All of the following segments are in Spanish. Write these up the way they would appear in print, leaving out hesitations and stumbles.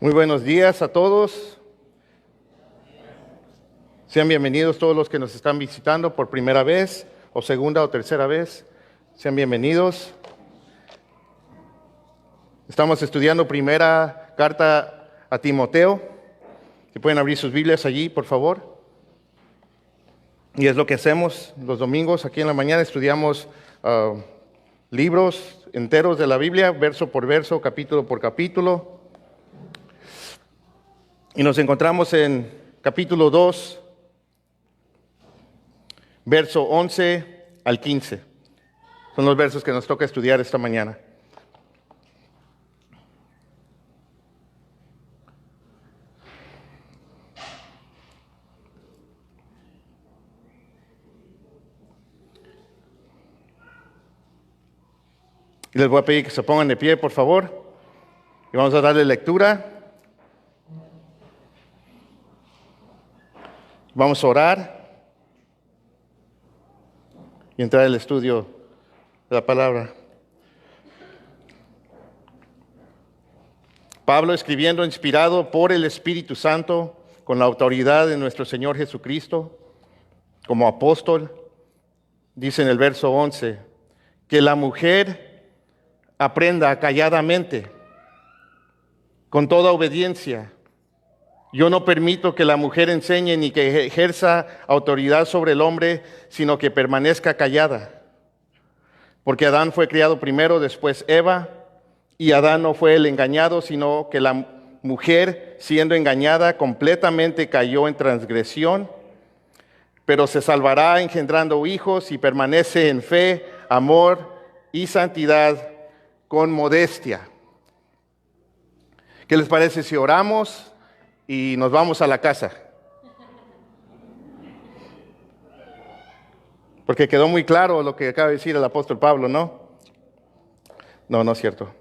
Muy buenos días a todos. Sean bienvenidos todos los que nos están visitando por primera vez, o segunda o tercera vez. Sean bienvenidos. Estamos estudiando primera carta a Timoteo. Si pueden abrir sus Biblias allí, por favor. Y es lo que hacemos los domingos. Aquí en la mañana estudiamos libros enteros de la Biblia, verso por verso, capítulo por capítulo. Y nos encontramos en capítulo 2, verso 11 al 15. Son los versos que nos toca estudiar esta mañana. Y les voy a pedir que se pongan de pie, por favor. Y vamos a darle lectura. Vamos a orar y entrar al estudio de la palabra. Pablo, escribiendo inspirado por el Espíritu Santo, con la autoridad de nuestro Señor Jesucristo, como apóstol, dice en el verso 11, que la mujer aprenda calladamente, con toda obediencia. Yo no permito que la mujer enseñe ni que ejerza autoridad sobre el hombre, sino que permanezca callada. Porque Adán fue criado primero, después Eva, y Adán no fue el engañado, sino que la mujer, siendo engañada, completamente cayó en transgresión, pero se salvará engendrando hijos y permanece en fe, amor y santidad con modestia. ¿Qué les parece si oramos y nos vamos a la casa? Porque quedó muy claro lo que acaba de decir el apóstol Pablo, ¿no? No es cierto.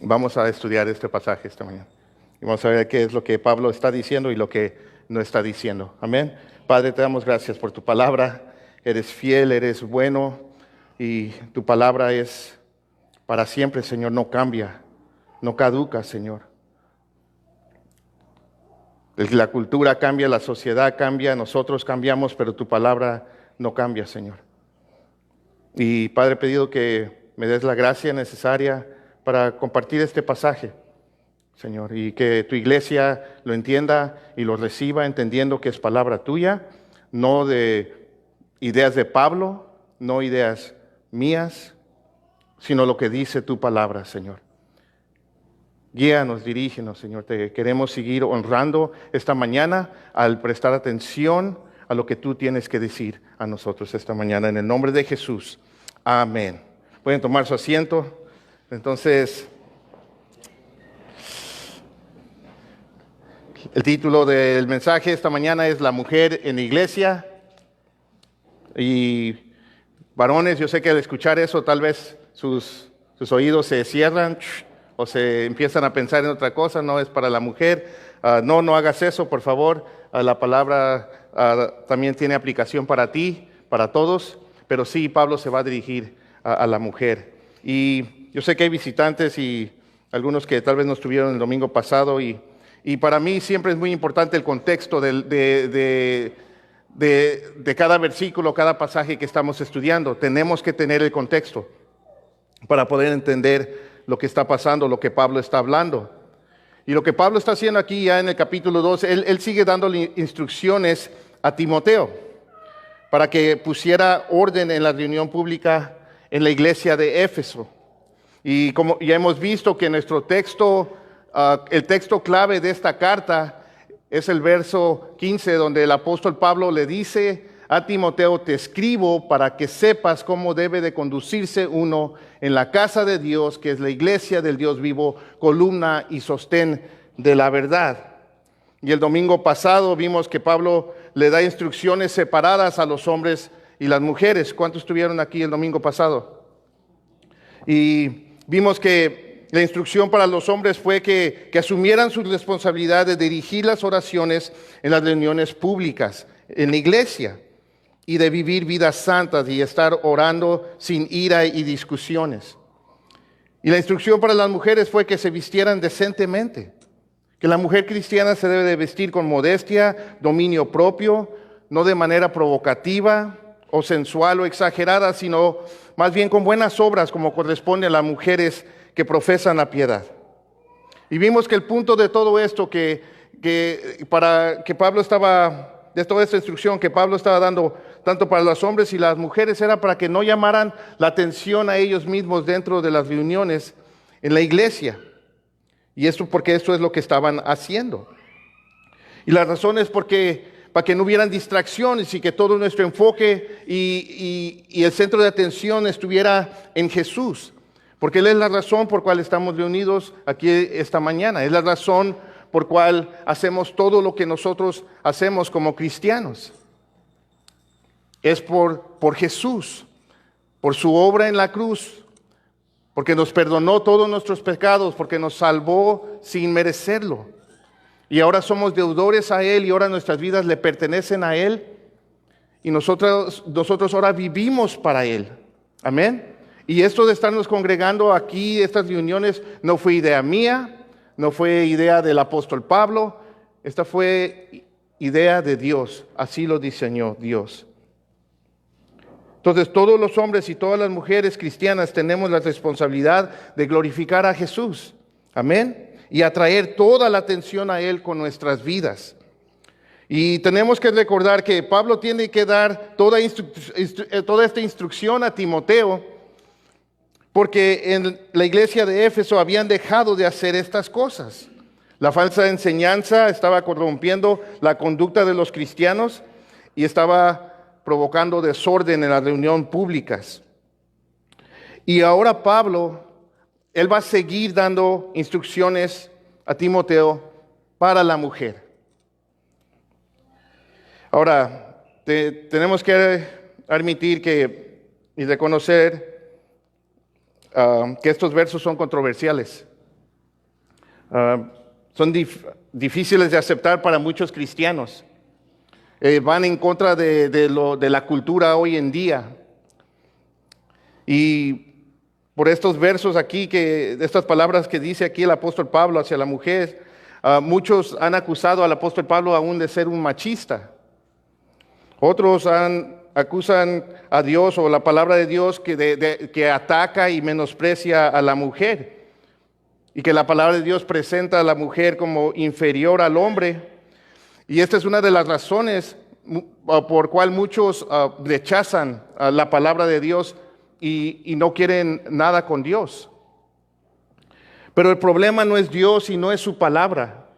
Vamos a estudiar este pasaje esta mañana. Y vamos a ver qué es lo que Pablo está diciendo y lo que no está diciendo. Amén. Padre, te damos gracias por tu palabra. Eres fiel, eres bueno y tu palabra es para siempre, Señor. No cambia, no caduca, Señor. La cultura cambia, la sociedad cambia, nosotros cambiamos, pero tu palabra no cambia, Señor. Y Padre, he pedido que me des la gracia necesaria para compartir este pasaje, Señor, y que tu iglesia lo entienda y lo reciba entendiendo que es palabra tuya, no de ideas de Pablo, no ideas mías, sino lo que dice tu palabra, Señor. Guíanos, dirígenos, Señor. Te queremos seguir honrando esta mañana al prestar atención a lo que tú tienes que decir a nosotros esta mañana. En el nombre de Jesús. Amén. Pueden tomar su asiento. Entonces, el título del mensaje esta mañana es La mujer en la iglesia. Y varones, yo sé que al escuchar eso tal vez sus oídos se cierran o se empiezan a pensar en otra cosa. No es para la mujer. No hagas eso, por favor. La palabra también tiene aplicación para ti, para todos, pero sí, Pablo se va a dirigir a la mujer. Y yo sé que hay visitantes y algunos que tal vez no estuvieron el domingo pasado, y para mí siempre es muy importante el contexto de cada versículo, cada pasaje que estamos estudiando. Tenemos que tener el contexto para poder entender lo que está pasando, lo que Pablo está hablando. Y lo que Pablo está haciendo aquí ya en el capítulo 2, él sigue dándole instrucciones a Timoteo para que pusiera orden en la reunión pública en la iglesia de Éfeso. Y como ya hemos visto que nuestro texto, el texto clave de esta carta es el verso 15, donde el apóstol Pablo le dice a Timoteo: te escribo para que sepas cómo debe de conducirse uno en la casa de Dios, que es la iglesia del Dios vivo, columna y sostén de la verdad. Y el domingo pasado vimos que Pablo le da instrucciones separadas a los hombres y las mujeres. ¿Cuántos estuvieron aquí el domingo pasado? Y vimos que la instrucción para los hombres fue que asumieran su responsabilidad de dirigir las oraciones en las reuniones públicas, en la iglesia, y de vivir vidas santas y estar orando sin ira y discusiones. Y la instrucción para las mujeres fue que se vistieran decentemente, que la mujer cristiana se debe de vestir con modestia, dominio propio, no de manera provocativa o sensual o exagerada, sino más bien con buenas obras, como corresponde a las mujeres que profesan la piedad. Y vimos que el punto de todo esto de toda esta instrucción que Pablo estaba dando, tanto para los hombres y las mujeres, era para que no llamaran la atención a ellos mismos dentro de las reuniones en la iglesia. Y esto porque esto es lo que estaban haciendo. Y la razón es para que no hubieran distracciones y que todo nuestro enfoque y el centro de atención estuviera en Jesús. Porque Él es la razón por cual estamos reunidos aquí esta mañana. Es la razón por cual hacemos todo lo que nosotros hacemos como cristianos. Es por Jesús, por su obra en la cruz, porque nos perdonó todos nuestros pecados, porque nos salvó sin merecerlo. Y ahora somos deudores a Él y ahora nuestras vidas le pertenecen a Él. Y nosotros ahora vivimos para Él. Amén. Y esto de estarnos congregando aquí, estas reuniones, no fue idea mía, no fue idea del apóstol Pablo, esta fue idea de Dios, así lo diseñó Dios. Entonces todos los hombres y todas las mujeres cristianas tenemos la responsabilidad de glorificar a Jesús, amén, y atraer toda la atención a Él con nuestras vidas. Y tenemos que recordar que Pablo tiene que dar toda esta instrucción a Timoteo, porque en la iglesia de Éfeso habían dejado de hacer estas cosas. La falsa enseñanza estaba corrompiendo la conducta de los cristianos y estaba provocando desorden en las reuniones públicas. Y ahora Pablo, él va a seguir dando instrucciones a Timoteo para la mujer. Ahora, tenemos que admitir y reconocer que estos versos son controversiales. Son difíciles de aceptar para muchos cristianos. Van en contra de la cultura hoy en día. Y por estos versos aquí, de estas palabras que dice aquí el apóstol Pablo hacia la mujer, muchos han acusado al apóstol Pablo aún de ser un machista. Otros acusan a Dios o la palabra de Dios que ataca y menosprecia a la mujer. Y que la palabra de Dios presenta a la mujer como inferior al hombre. Y esta es una de las razones por cual muchos rechazan la palabra de Dios y no quieren nada con Dios. Pero el problema no es Dios y no es su palabra.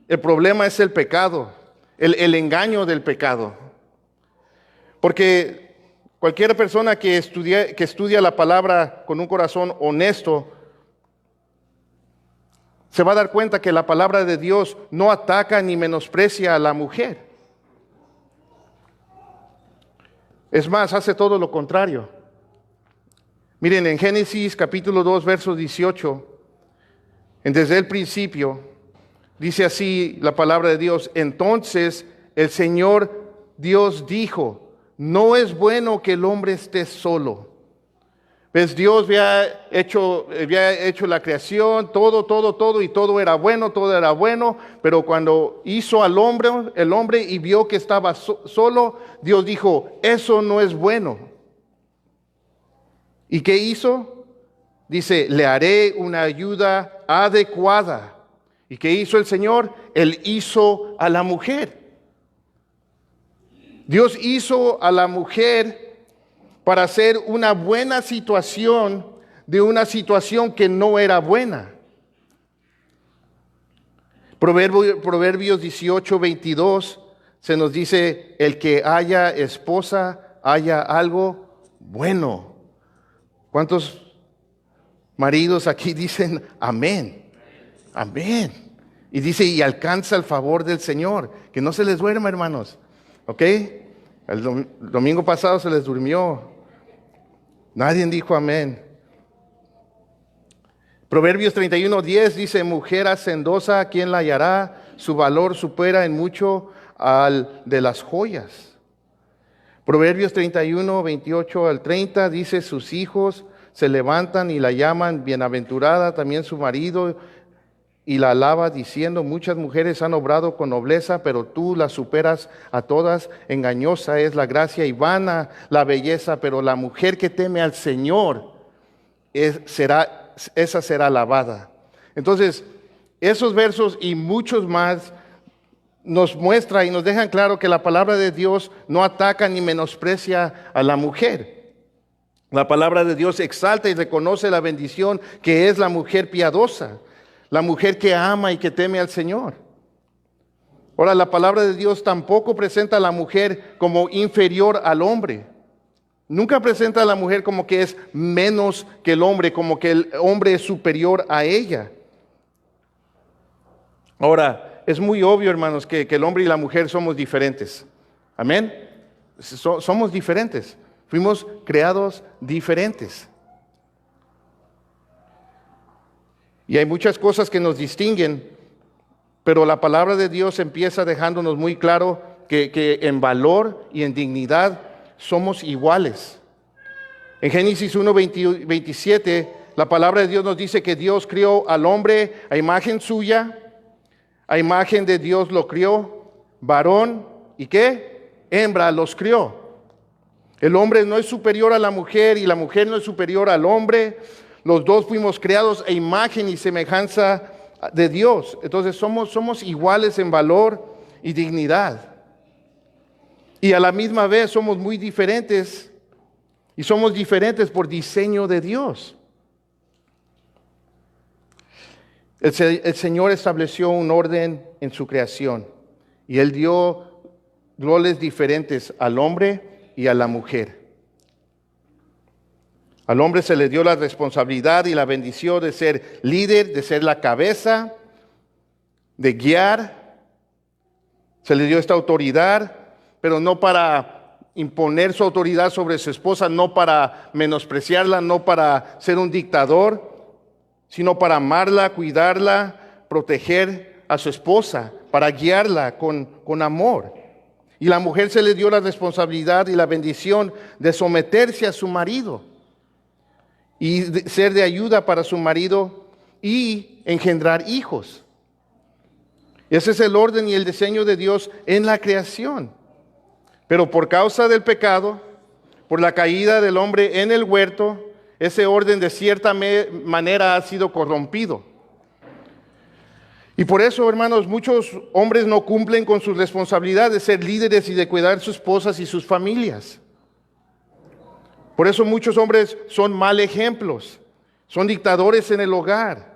El problema es el pecado, el engaño del pecado. Porque cualquier persona que estudia la palabra con un corazón honesto se va a dar cuenta que la palabra de Dios no ataca ni menosprecia a la mujer. Es más, hace todo lo contrario. Miren, en Génesis capítulo 2, verso 18, desde el principio, dice así la palabra de Dios: entonces el Señor Dios dijo, no es bueno que el hombre esté solo. ¿Ves? Dios había hecho la creación, todo, y todo era bueno, pero cuando hizo al hombre, el hombre, y vio que estaba solo, Dios dijo, eso no es bueno. ¿Y qué hizo? Dice, le haré una ayuda adecuada. ¿Y qué hizo el Señor? Él hizo a la mujer. Dios hizo a la mujer para hacer una buena situación de una situación que no era buena. Proverbios 18:22 se nos dice, el que haya esposa, haya algo bueno. ¿Cuántos maridos aquí dicen amén? Amén. Y dice, y alcanza el favor del Señor. Que no se les duerma, hermanos. ¿Ok? El domingo pasado se les durmió. Nadie dijo amén. Proverbios 31:10 dice, mujer hacendosa, ¿quién la hallará? Su valor supera en mucho al de las joyas. Proverbios 31:28 al 30 dice, sus hijos se levantan y la llaman bienaventurada, también su marido, y la alaba diciendo, muchas mujeres han obrado con nobleza, pero tú las superas a todas. Engañosa es la gracia y vana la belleza, pero la mujer que teme al Señor, esa será alabada. Entonces, esos versos y muchos más nos muestra y nos dejan claro que la palabra de Dios no ataca ni menosprecia a la mujer. La palabra de Dios exalta y reconoce la bendición que es la mujer piadosa, la mujer que ama y que teme al Señor. Ahora, la palabra de Dios tampoco presenta a la mujer como inferior al hombre. Nunca presenta a la mujer como que es menos que el hombre, como que el hombre es superior a ella. Ahora, es muy obvio, hermanos, que el hombre y la mujer somos diferentes. Amén. Somos diferentes. Fuimos creados diferentes. Y hay muchas cosas que nos distinguen, pero la palabra de Dios empieza dejándonos muy claro que en valor y en dignidad somos iguales. En Génesis 1:27, la palabra de Dios nos dice que Dios crió al hombre a imagen suya, a imagen de Dios lo crió, varón, ¿y qué? Hembra los crió. El hombre no es superior a la mujer y la mujer no es superior al hombre. Los dos fuimos creados a imagen y semejanza de Dios. Entonces somos iguales en valor y dignidad. Y a la misma vez somos muy diferentes. Y somos diferentes por diseño de Dios. El Señor estableció un orden en su creación. Y Él dio roles diferentes al hombre y a la mujer. Al hombre se le dio la responsabilidad y la bendición de ser líder, de ser la cabeza, de guiar. Se le dio esta autoridad, pero no para imponer su autoridad sobre su esposa, no para menospreciarla, no para ser un dictador, sino para amarla, cuidarla, proteger a su esposa, para guiarla con amor. Y la mujer se le dio la responsabilidad y la bendición de someterse a su marido y ser de ayuda para su marido y engendrar hijos. Ese es el orden y el diseño de Dios en la creación. Pero por causa del pecado, por la caída del hombre en el huerto, ese orden de cierta manera ha sido corrompido. Y por eso, hermanos, muchos hombres no cumplen con su responsabilidad de ser líderes y de cuidar sus esposas y sus familias. Por eso muchos hombres son mal ejemplos, son dictadores en el hogar.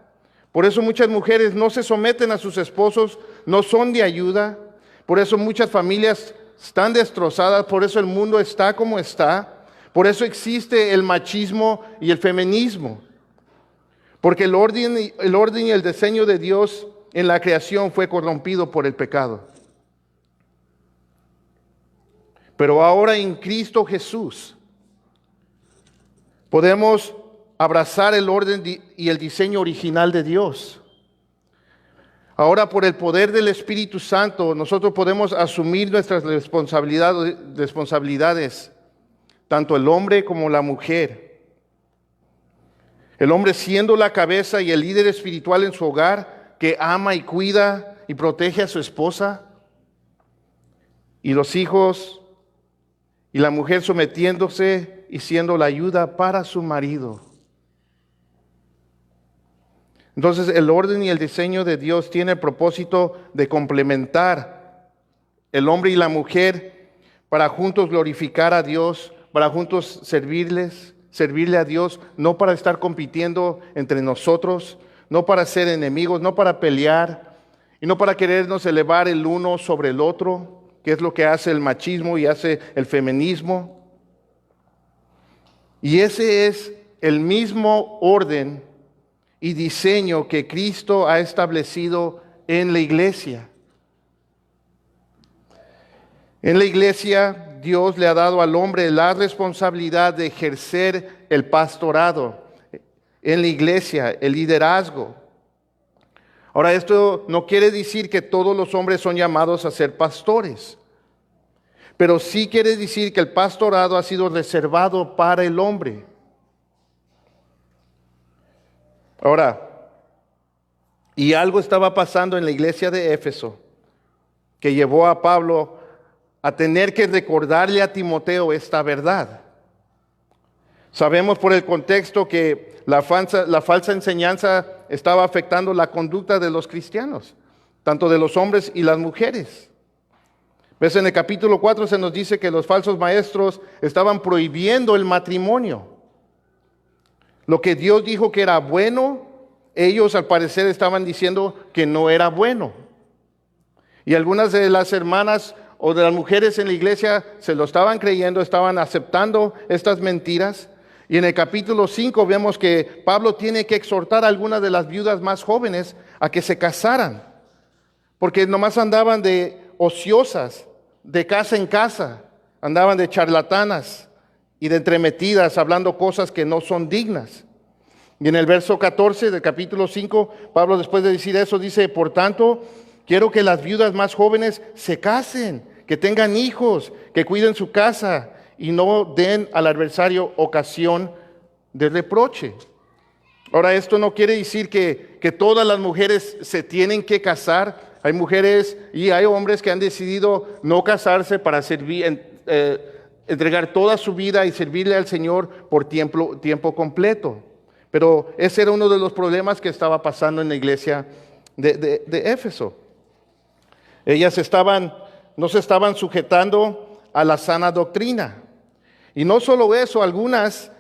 Por eso muchas mujeres no se someten a sus esposos, no son de ayuda. Por eso muchas familias están destrozadas, por eso el mundo está como está. Por eso existe el machismo y el feminismo. Porque el orden y el diseño de Dios en la creación fue corrompido por el pecado. Pero ahora en Cristo Jesús podemos abrazar el orden y el diseño original de Dios. Ahora, por el poder del Espíritu Santo, nosotros podemos asumir nuestras responsabilidades, tanto el hombre como la mujer. El hombre siendo la cabeza y el líder espiritual en su hogar, que ama y cuida y protege a su esposa, y los hijos, y la mujer sometiéndose y siendo la ayuda para su marido. Entonces el orden y el diseño de Dios tiene el propósito de complementar el hombre y la mujer para juntos glorificar a Dios, para juntos servirle a Dios, no para estar compitiendo entre nosotros, no para ser enemigos, no para pelear y no para querernos elevar el uno sobre el otro, que es lo que hace el machismo y hace el feminismo. Y ese es el mismo orden y diseño que Cristo ha establecido en la iglesia. En la iglesia, Dios le ha dado al hombre la responsabilidad de ejercer el pastorado. En la iglesia, el liderazgo. Ahora, esto no quiere decir que todos los hombres son llamados a ser pastores. Pero sí quiere decir que el pastorado ha sido reservado para el hombre. Ahora, y algo estaba pasando en la iglesia de Éfeso que llevó a Pablo a tener que recordarle a Timoteo esta verdad. Sabemos por el contexto que la falsa enseñanza estaba afectando la conducta de los cristianos, tanto de los hombres y las mujeres. ¿Ves? En el capítulo 4 se nos dice que los falsos maestros estaban prohibiendo el matrimonio. Lo que Dios dijo que era bueno, ellos al parecer estaban diciendo que no era bueno. Y algunas de las hermanas o de las mujeres en la iglesia se lo estaban creyendo, estaban aceptando estas mentiras. Y en el capítulo 5 vemos que Pablo tiene que exhortar a algunas de las viudas más jóvenes a que se casaran, porque nomás andaban de ociosas, de casa en casa, andaban de charlatanas y de entremetidas, hablando cosas que no son dignas. Y en el verso 14 del capítulo 5, Pablo, después de decir eso, dice: por tanto, quiero que las viudas más jóvenes se casen, que tengan hijos, que cuiden su casa y no den al adversario ocasión de reproche. Ahora, esto no quiere decir que todas las mujeres se tienen que casar. Hay mujeres y hay hombres que han decidido no casarse para servir, entregar toda su vida y servirle al Señor por tiempo completo. Pero ese era uno de los problemas que estaba pasando en la iglesia de Éfeso. Ellas no se estaban sujetando a la sana doctrina. Y no solo eso, algunas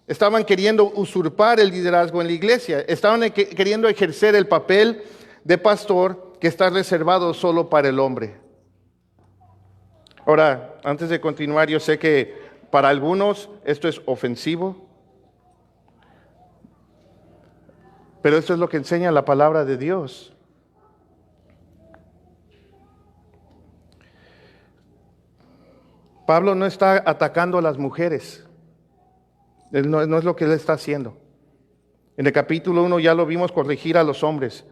estaban queriendo usurpar el liderazgo en la iglesia. Estaban queriendo ejercer el papel de pastor que está reservado solo para el hombre. Ahora, antes de continuar, yo sé que para algunos esto es ofensivo, pero esto es lo que enseña la palabra de Dios. Pablo no está atacando a las mujeres. No es lo que él está haciendo. En el capítulo 1 ya lo vimos corregir a los hombres,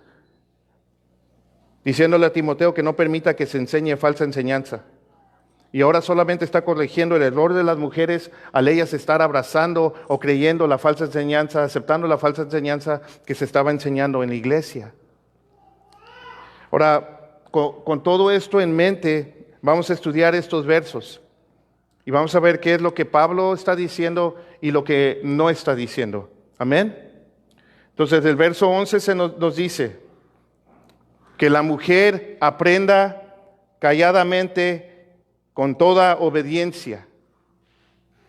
diciéndole a Timoteo que no permita que se enseñe falsa enseñanza. Y ahora solamente está corrigiendo el error de las mujeres al ellas estar abrazando o creyendo la falsa enseñanza, aceptando la falsa enseñanza que se estaba enseñando en la iglesia. Ahora, con todo esto en mente, vamos a estudiar estos versos. Y vamos a ver qué es lo que Pablo está diciendo y lo que no está diciendo. Amén. Entonces, el verso 11 nos dice que la mujer aprenda calladamente con toda obediencia.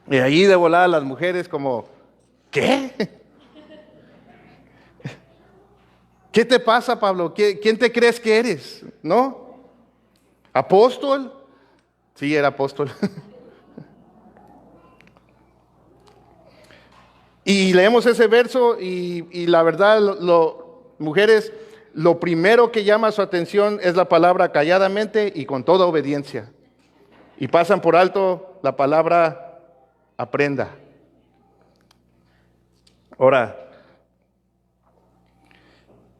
Y ahí de volada las mujeres como, ¿qué? ¿Qué te pasa, Pablo? ¿Quién te crees que eres? ¿No? ¿Apóstol? Sí, era apóstol. Y leemos ese verso y la verdad, mujeres, lo primero que llama su atención es la palabra calladamente y con toda obediencia. Y pasan por alto la palabra aprenda. Ahora,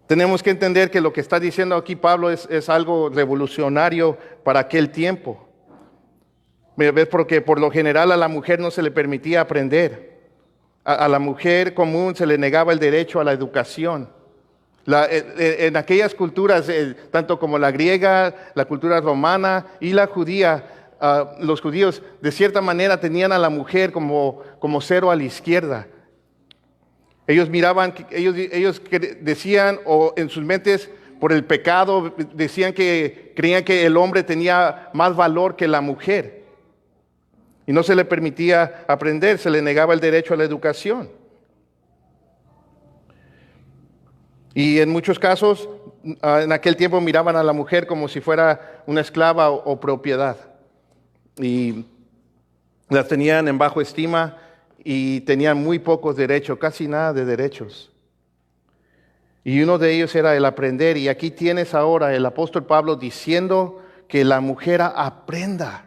tenemos que entender que lo que está diciendo aquí Pablo es algo revolucionario para aquel tiempo. ¿Ves? Porque por lo general a la mujer no se le permitía aprender. A la mujer común se le negaba el derecho a la educación. En aquellas culturas, tanto como la griega, la cultura romana y la judía, los judíos de cierta manera tenían a la mujer como cero a la izquierda. Ellos miraban, ellos decían, o en sus mentes, por el pecado, creían que el hombre tenía más valor que la mujer. Y no se le permitía aprender, se le negaba el derecho a la educación. Y en muchos casos, en aquel tiempo miraban a la mujer como si fuera una esclava o propiedad. Y las tenían en bajo estima y tenían muy pocos derechos, casi nada de derechos. Y uno de ellos era el aprender. Y aquí tienes ahora el apóstol Pablo diciendo que la mujer aprenda.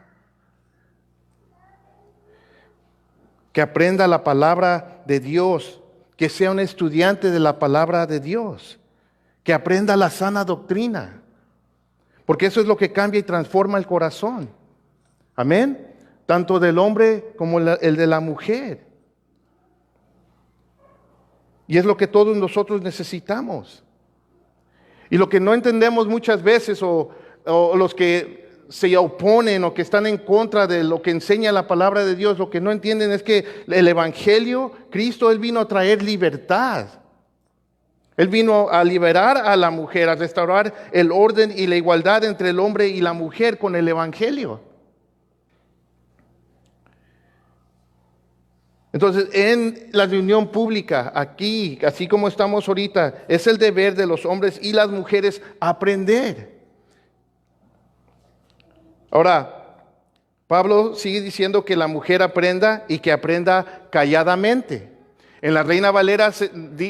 Que aprenda la palabra de Dios, que sea un estudiante de la palabra de Dios, que aprenda la sana doctrina, porque eso es lo que cambia y transforma el corazón. Amén. Tanto del hombre como el de la mujer. Y es lo que todos nosotros necesitamos. Y lo que no entendemos muchas veces, o los que se oponen o que están en contra de lo que enseña la palabra de Dios, lo que no entienden es que el Evangelio, Cristo, Él vino a traer libertad. Él vino a liberar a la mujer, a restaurar el orden y la igualdad entre el hombre y la mujer con el Evangelio. Entonces, en la reunión pública, aquí, así como estamos ahorita, es el deber de los hombres y las mujeres aprender. Ahora, Pablo sigue diciendo que la mujer aprenda y que aprenda calladamente. En la Reina Valera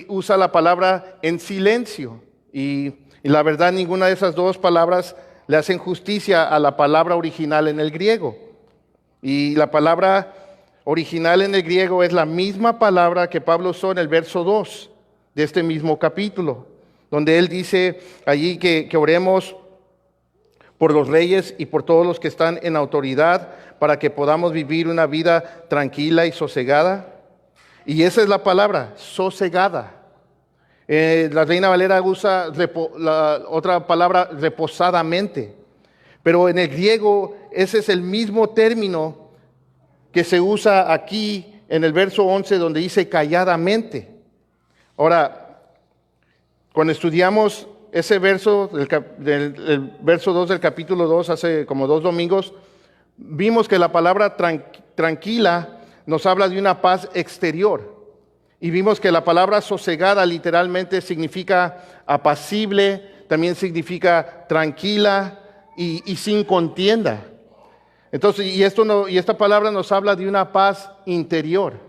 usa la palabra en silencio. Y la verdad, ninguna de esas dos palabras le hacen justicia a la palabra original en el griego. Y la palabra original en el griego es la misma palabra que Pablo usó en el verso 2 de este mismo capítulo, donde él dice allí que oremos por los reyes y por todos los que están en autoridad para que podamos vivir una vida tranquila y sosegada. Y esa es la palabra, sosegada. La Reina Valera usa la otra palabra, reposadamente. Pero en el griego ese es el mismo término que se usa aquí en el verso 11 donde dice calladamente. Ahora, cuando estudiamos ese verso, el verso 2 del capítulo 2, hace como 2 domingos, vimos que la palabra tranquila nos habla de una paz exterior. Y vimos que la palabra sosegada literalmente significa apacible, también significa tranquila y sin contienda. Entonces, y esta palabra nos habla de una paz interior.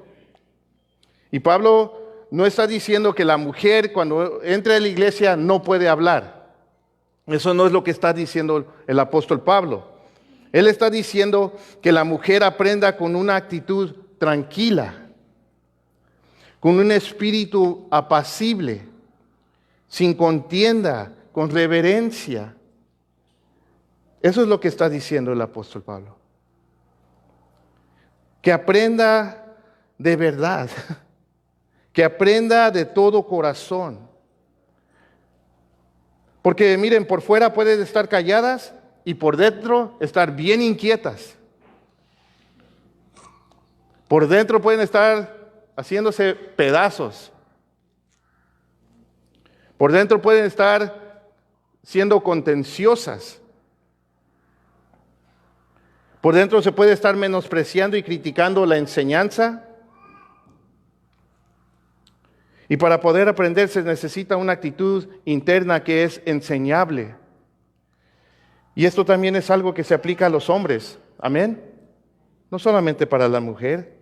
Y Pablo no está diciendo que la mujer cuando entre a la iglesia no puede hablar. Eso no es lo que está diciendo el apóstol Pablo. Él está diciendo que la mujer aprenda con una actitud tranquila, con un espíritu apacible, sin contienda, con reverencia. Eso es lo que está diciendo el apóstol Pablo. Que aprenda de verdad, que aprenda de todo corazón. Porque miren, por fuera pueden estar calladas y por dentro estar bien inquietas. Por dentro pueden estar haciéndose pedazos. Por dentro pueden estar siendo contenciosas. Por dentro se puede estar menospreciando y criticando la enseñanza. Y para poder aprender se necesita una actitud interna que es enseñable. Y esto también es algo que se aplica a los hombres. Amén. No solamente para la mujer.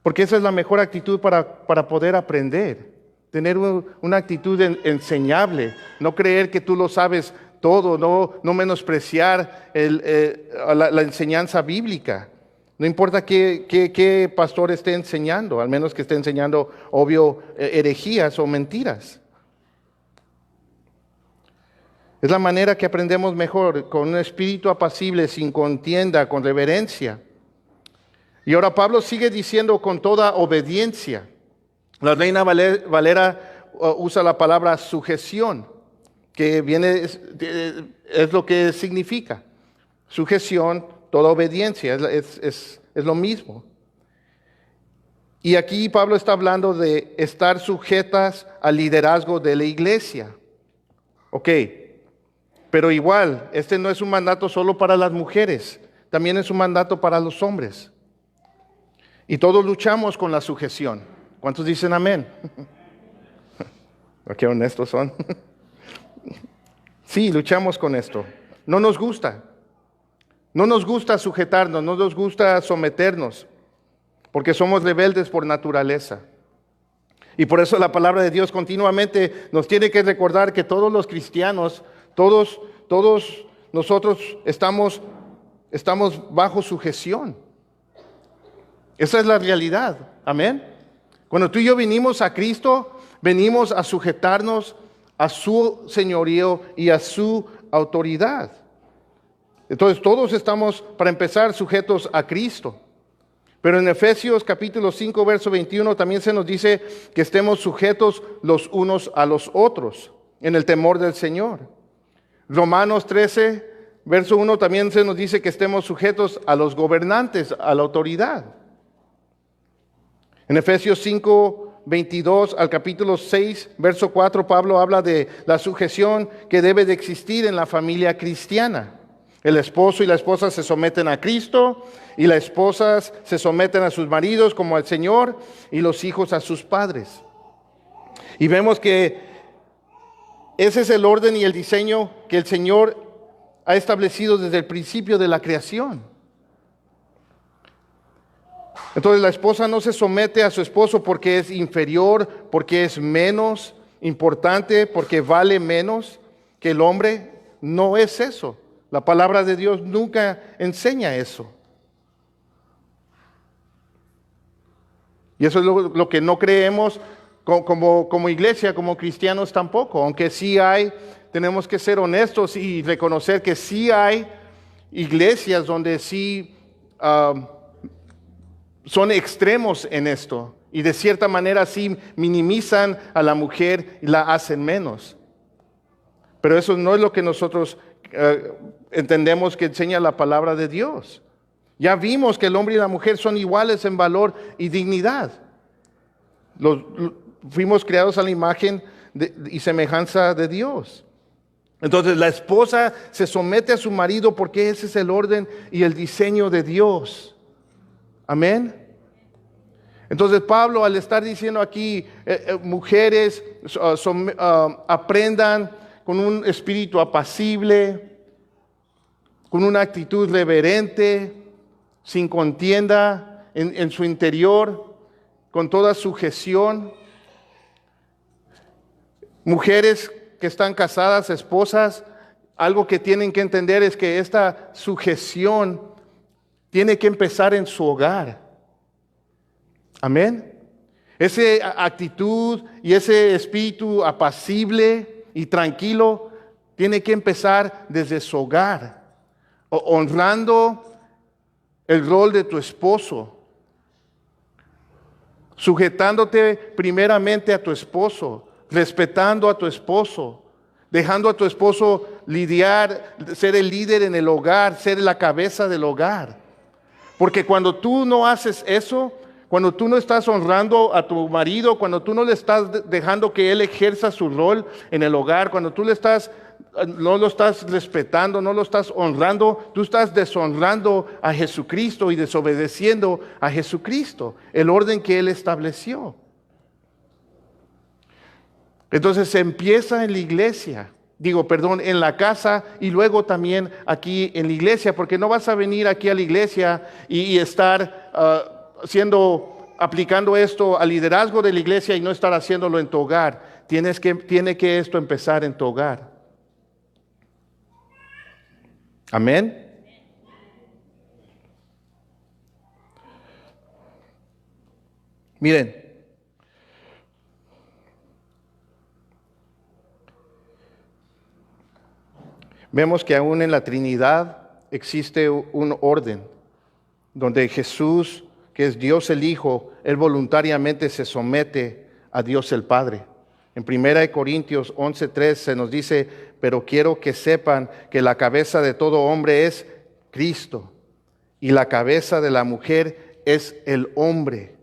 Porque esa es la mejor actitud para poder aprender. Tener una actitud enseñable. No creer que tú lo sabes todo. No menospreciar la enseñanza bíblica. No importa qué pastor esté enseñando. Al menos que esté enseñando, obvio, herejías o mentiras. Es la manera que aprendemos mejor. Con un espíritu apacible, sin contienda, con reverencia. Y ahora Pablo sigue diciendo con toda obediencia. La Reina Valera usa la palabra sujeción, que es lo que significa. Sujeción, toda obediencia, es lo mismo. Y aquí Pablo está hablando de estar sujetas al liderazgo de la iglesia. Ok, pero igual, este no es un mandato solo para las mujeres, también es un mandato para los hombres. Y todos luchamos con la sujeción. ¿Cuántos dicen amén? Qué honestos son. Sí, luchamos con esto. No nos gusta. No nos gusta sujetarnos, no nos gusta someternos, porque somos rebeldes por naturaleza. Y por eso la palabra de Dios continuamente nos tiene que recordar que todos los cristianos, todos nosotros estamos bajo sujeción. Esa es la realidad. Amén. Cuando tú y yo venimos a Cristo, venimos a sujetarnos a su señorío y a su autoridad. Entonces todos estamos, para empezar, sujetos a Cristo. Pero en Efesios capítulo 5, verso 21 también se nos dice que estemos sujetos los unos a los otros en el temor del Señor. Romanos 13, verso 1 también se nos dice que estemos sujetos a los gobernantes, a la autoridad. En Efesios 5, 22 al capítulo 6, verso 4, Pablo habla de la sujeción que debe de existir en la familia cristiana. El esposo y la esposa se someten a Cristo y las esposas se someten a sus maridos como al Señor y los hijos a sus padres. Y vemos que ese es el orden y el diseño que el Señor ha establecido desde el principio de la creación. Entonces la esposa no se somete a su esposo porque es inferior, porque es menos importante, porque vale menos que el hombre. No es eso. La palabra de Dios nunca enseña eso. Y eso es lo que no creemos como iglesia, como cristianos tampoco. Aunque sí hay, tenemos que ser honestos y reconocer que sí hay iglesias donde sí son extremos en esto. Y de cierta manera sí minimizan a la mujer y la hacen menos. Pero eso no es lo que nosotros entendemos que enseña la palabra de Dios. Ya vimos que el hombre y la mujer son iguales en valor y dignidad. Fuimos creados a la imagen y semejanza de Dios. Entonces la esposa se somete a su marido porque ese es el orden y el diseño de Dios. Amén. Entonces Pablo, al estar diciendo aquí, mujeres aprendan con un espíritu apacible, con una actitud reverente, sin contienda en su interior, con toda sujeción. Mujeres que están casadas, esposas, algo que tienen que entender es que esta sujeción tiene que empezar en su hogar. Amén. Esa actitud y ese espíritu apacible y tranquilo tiene que empezar desde su hogar, honrando el rol de tu esposo, sujetándote primeramente a tu esposo, respetando a tu esposo, dejando a tu esposo lidiar, ser el líder en el hogar, ser la cabeza del hogar. Porque cuando tú no haces eso, cuando tú no estás honrando a tu marido, cuando tú no le estás dejando que él ejerza su rol en el hogar, cuando tú no lo estás respetando, no lo estás honrando, tú estás deshonrando a Jesucristo y desobedeciendo a Jesucristo, el orden que Él estableció. Entonces se empieza en la iglesia, en la casa y luego también aquí en la iglesia, porque no vas a venir aquí a la iglesia y estar aplicando esto al liderazgo de la iglesia y no estar haciéndolo en tu hogar. Tiene que esto empezar en tu hogar. Amén. Miren, vemos que aún en la Trinidad existe un orden donde Jesús, que es Dios el Hijo, Él voluntariamente se somete a Dios el Padre. En 1 Corintios 11:3 se nos dice, pero quiero que sepan que la cabeza de todo hombre es Cristo y la cabeza de la mujer es el hombre.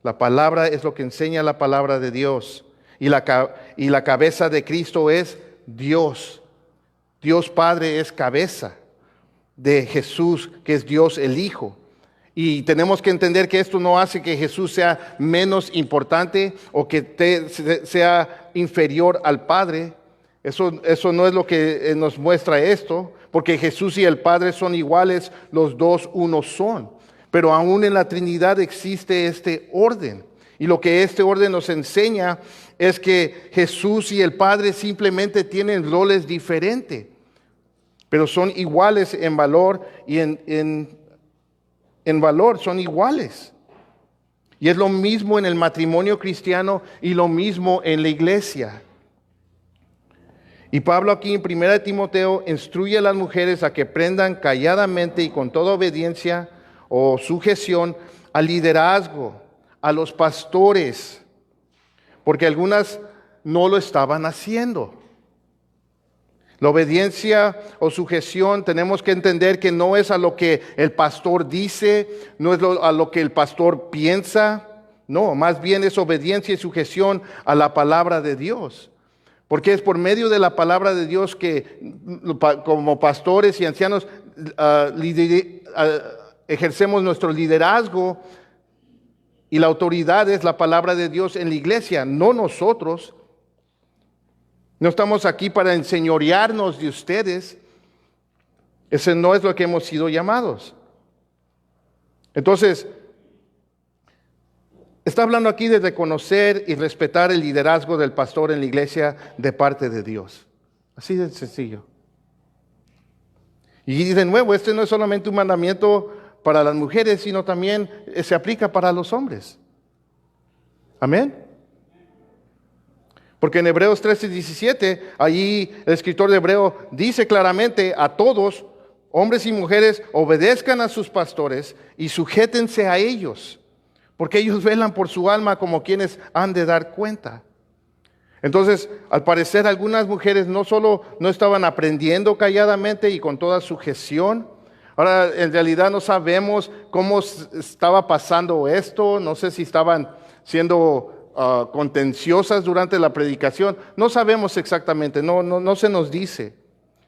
La palabra es lo que enseña la palabra de Dios y la cabeza de Cristo es Dios. Dios Padre es cabeza de Jesús, que es Dios el Hijo. Y tenemos que entender que esto no hace que Jesús sea menos importante o que sea inferior al Padre. Eso no es lo que nos muestra esto, porque Jesús y el Padre son iguales, los dos uno son. Pero aún en la Trinidad existe este orden. Y lo que este orden nos enseña es que Jesús y el Padre simplemente tienen roles diferentes, pero son iguales en valor y en valor son iguales. Y es lo mismo en el matrimonio cristiano y lo mismo en la iglesia. Y Pablo aquí en 1 Timoteo instruye a las mujeres a que aprendan calladamente y con toda obediencia o sujeción al liderazgo, a los pastores, porque algunas no lo estaban haciendo. La obediencia o sujeción, tenemos que entender que no es a lo que el pastor dice, no es a lo que el pastor piensa, no, más bien es obediencia y sujeción a la palabra de Dios. Porque es por medio de la palabra de Dios que como pastores y ancianos ejercemos nuestro liderazgo, y la autoridad es la palabra de Dios en la iglesia, no nosotros. No estamos aquí para enseñorearnos de ustedes. Ese no es lo que hemos sido llamados. Entonces, está hablando aquí de reconocer y respetar el liderazgo del pastor en la iglesia de parte de Dios. Así de sencillo. Y de nuevo, este no es solamente un mandamiento para las mujeres, sino también se aplica para los hombres. Amén. Porque en Hebreos 13:17, allí el escritor de Hebreo dice claramente a todos, hombres y mujeres, obedezcan a sus pastores y sujétense a ellos, porque ellos velan por su alma como quienes han de dar cuenta. Entonces, al parecer, algunas mujeres no solo no estaban aprendiendo calladamente y con toda sujeción. Ahora, en realidad no sabemos cómo estaba pasando esto, no sé si estaban siendo contenciosas durante la predicación, no sabemos exactamente, no se nos dice,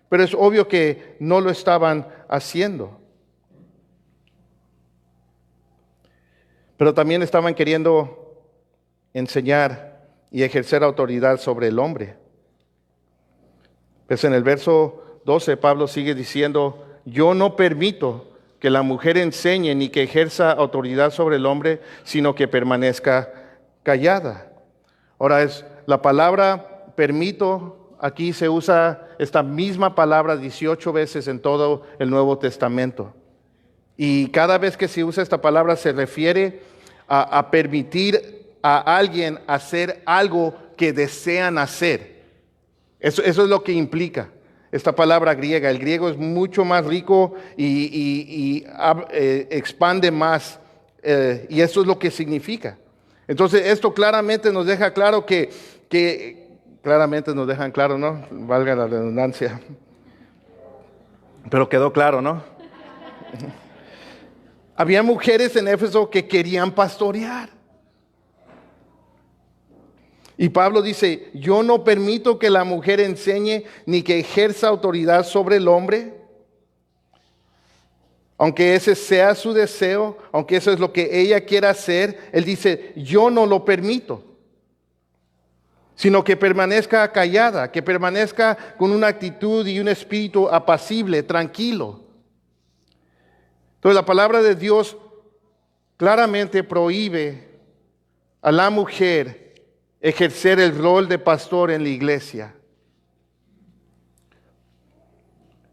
pero es obvio que no lo estaban haciendo. Pero también estaban queriendo enseñar y ejercer autoridad sobre el hombre. Pues en el verso 12 Pablo sigue diciendo, yo no permito que la mujer enseñe ni que ejerza autoridad sobre el hombre, sino que permanezca callada. Ahora es la palabra permito, aquí se usa esta misma palabra 18 veces en todo el Nuevo Testamento. Y cada vez que se usa esta palabra se refiere a permitir a alguien hacer algo que desean hacer. Eso es lo que implica esta palabra griega. El griego es mucho más rico y expande más, y eso es lo que significa. Entonces esto claramente nos deja claro que claramente nos dejan claro, ¿no? Valga la redundancia. Pero quedó claro, ¿no? Había mujeres en Éfeso que querían pastorear. Y Pablo dice, yo no permito que la mujer enseñe ni que ejerza autoridad sobre el hombre, aunque ese sea su deseo, aunque eso es lo que ella quiera hacer. Él dice, yo no lo permito, sino que permanezca callada, que permanezca con una actitud y un espíritu apacible, tranquilo. Entonces la palabra de Dios claramente prohíbe a la mujer ejercer el rol de pastor en la iglesia.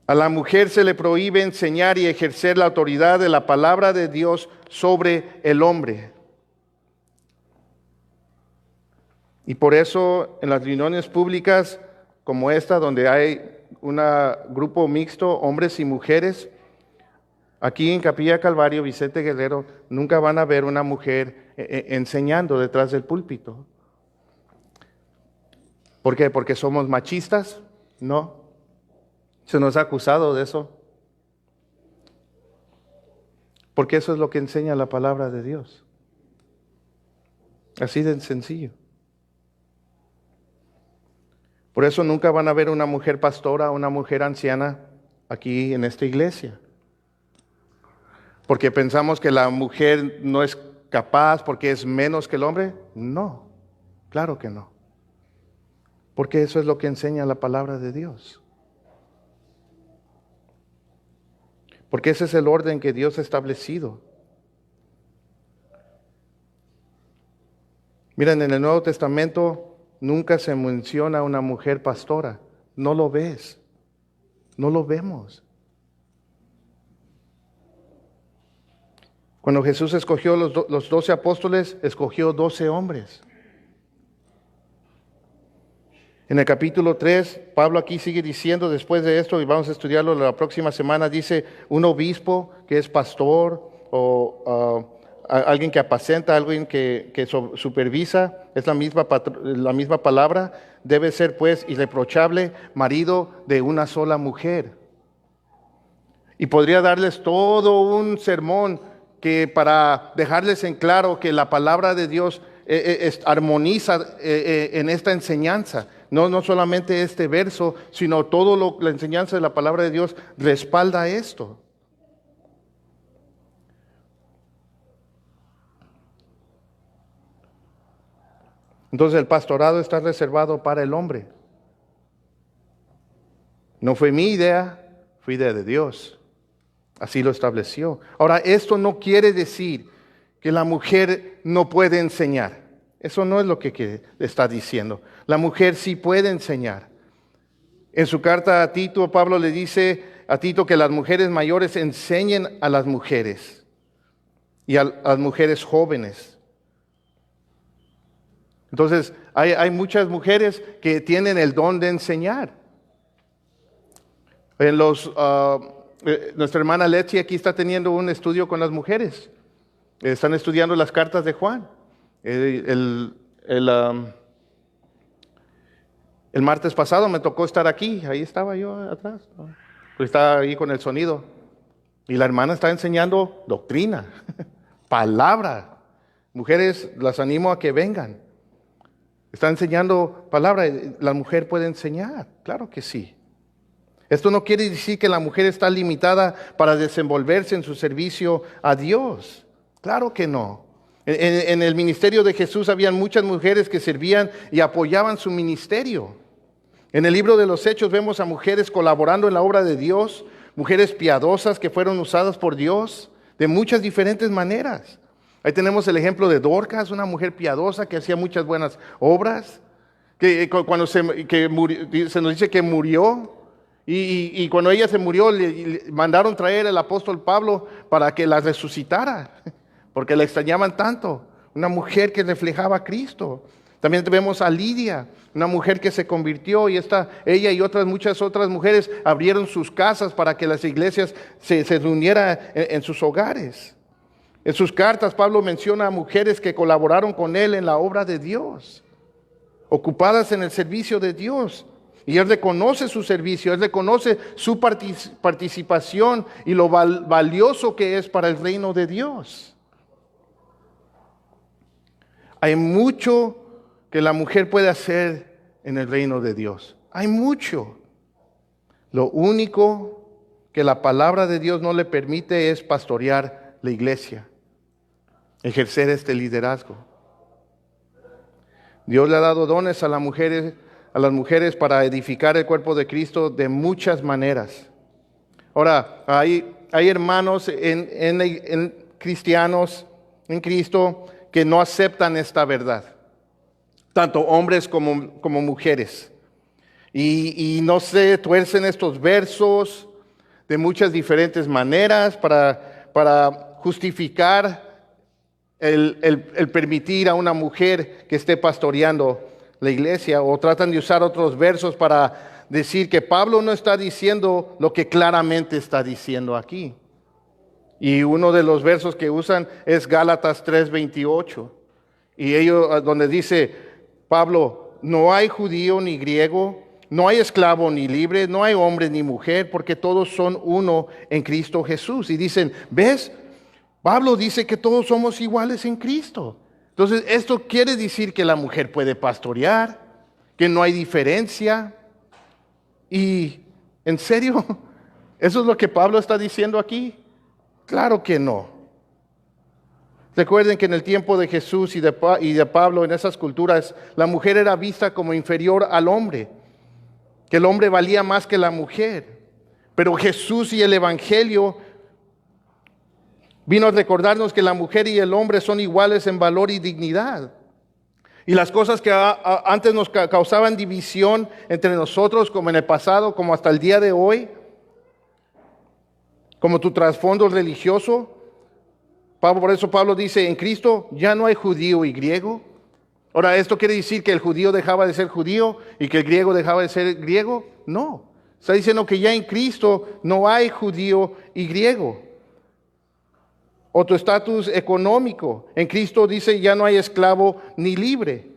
A la mujer se le prohíbe enseñar y ejercer la autoridad de la palabra de Dios sobre el hombre. Y por eso en las reuniones públicas como esta, donde hay un grupo mixto, hombres y mujeres, aquí en Capilla Calvario, Vicente Guerrero, nunca van a ver una mujer enseñando detrás del púlpito. ¿Por qué? ¿Porque somos machistas? No. Se nos ha acusado de eso. Porque eso es lo que enseña la palabra de Dios. Así de sencillo. Por eso nunca van a ver una mujer pastora, una mujer anciana aquí en esta iglesia. Porque pensamos que la mujer no es capaz porque es menos que el hombre. No, claro que no. Porque eso es lo que enseña la palabra de Dios. Porque ese es el orden que Dios ha establecido. Miren, en el Nuevo Testamento nunca se menciona a una mujer pastora. No lo ves. No lo vemos. Cuando Jesús escogió los 12 apóstoles, escogió 12 hombres. En el capítulo 3, Pablo aquí sigue diciendo, después de esto, y vamos a estudiarlo la próxima semana, dice un obispo que es pastor o alguien que apacenta, alguien que supervisa, es la misma palabra. Debe ser pues irreprochable, marido de una sola mujer. Y podría darles todo un sermón que para dejarles en claro que la palabra de Dios armoniza en esta enseñanza. No solamente este verso, sino toda la enseñanza de la palabra de Dios respalda esto. Entonces el pastorado está reservado para el hombre. No fue mi idea, fue idea de Dios. Así lo estableció. Ahora, esto no quiere decir que la mujer no puede enseñar. Eso no es lo que está diciendo. La mujer sí puede enseñar. En su carta a Tito, Pablo le dice a Tito que las mujeres mayores enseñen a las mujeres y a las mujeres jóvenes. Entonces, hay muchas mujeres que tienen el don de enseñar. Nuestra hermana Leti aquí está teniendo un estudio con las mujeres. Están estudiando las cartas de Juan. El martes pasado me tocó estar aquí. Ahí estaba yo atrás. Pues estaba ahí con el sonido. Y la hermana está enseñando doctrina, palabra. Mujeres, las animo a que vengan. Está enseñando palabra. La mujer puede enseñar, claro que sí. Esto no quiere decir que la mujer está limitada para desenvolverse en su servicio a Dios. Claro que no. En el ministerio de Jesús habían muchas mujeres que servían y apoyaban su ministerio. En el libro de los Hechos vemos a mujeres colaborando en la obra de Dios, mujeres piadosas que fueron usadas por Dios de muchas diferentes maneras. Ahí tenemos el ejemplo de Dorcas, una mujer piadosa que hacía muchas buenas obras, que cuando se nos dice que murió, y cuando ella se murió le mandaron traer al apóstol Pablo para que la resucitara, porque la extrañaban tanto, una mujer que reflejaba a Cristo. También vemos a Lidia, una mujer que se convirtió, y ella y muchas otras mujeres abrieron sus casas para que las iglesias se reunieran en sus hogares. En sus cartas Pablo menciona a mujeres que colaboraron con él en la obra de Dios, ocupadas en el servicio de Dios. Y él reconoce su servicio, él reconoce su participación y lo valioso que es para el reino de Dios. Hay mucho que la mujer puede hacer en el reino de Dios. Hay mucho. Lo único que la palabra de Dios no le permite es pastorear la iglesia, ejercer este liderazgo. Dios le ha dado dones a las mujeres para edificar el cuerpo de Cristo de muchas maneras. Ahora, hay hermanos en cristianos en Cristo que no aceptan esta verdad, tanto hombres como mujeres. Y no se tuercen estos versos de muchas diferentes maneras para justificar el permitir a una mujer que esté pastoreando la iglesia, o tratan de usar otros versos para decir que Pablo no está diciendo lo que claramente está diciendo aquí. Y uno de los versos que usan es Gálatas 3:28. Y ellos, donde dice Pablo, no hay judío ni griego, no hay esclavo ni libre, no hay hombre ni mujer, porque todos son uno en Cristo Jesús. Y dicen, ¿ves? Pablo dice que todos somos iguales en Cristo. Entonces, esto quiere decir que la mujer puede pastorear, que no hay diferencia. Y, ¿en serio? ¿Eso es lo que Pablo está diciendo aquí? Claro que no. Recuerden que en el tiempo de Jesús y de Pablo, en esas culturas, la mujer era vista como inferior al hombre, que el hombre valía más que la mujer. Pero Jesús y el Evangelio vino a recordarnos que la mujer y el hombre son iguales en valor y dignidad. Y las cosas que antes nos causaban división entre nosotros, como en el pasado, como hasta el día de hoy, como tu trasfondo religioso, por eso Pablo dice, en Cristo ya no hay judío y griego. Ahora, ¿esto quiere decir que el judío dejaba de ser judío y que el griego dejaba de ser griego? No. Está diciendo que ya en Cristo no hay judío y griego. o tu estatus económico. En Cristo dice ya no hay esclavo ni libre.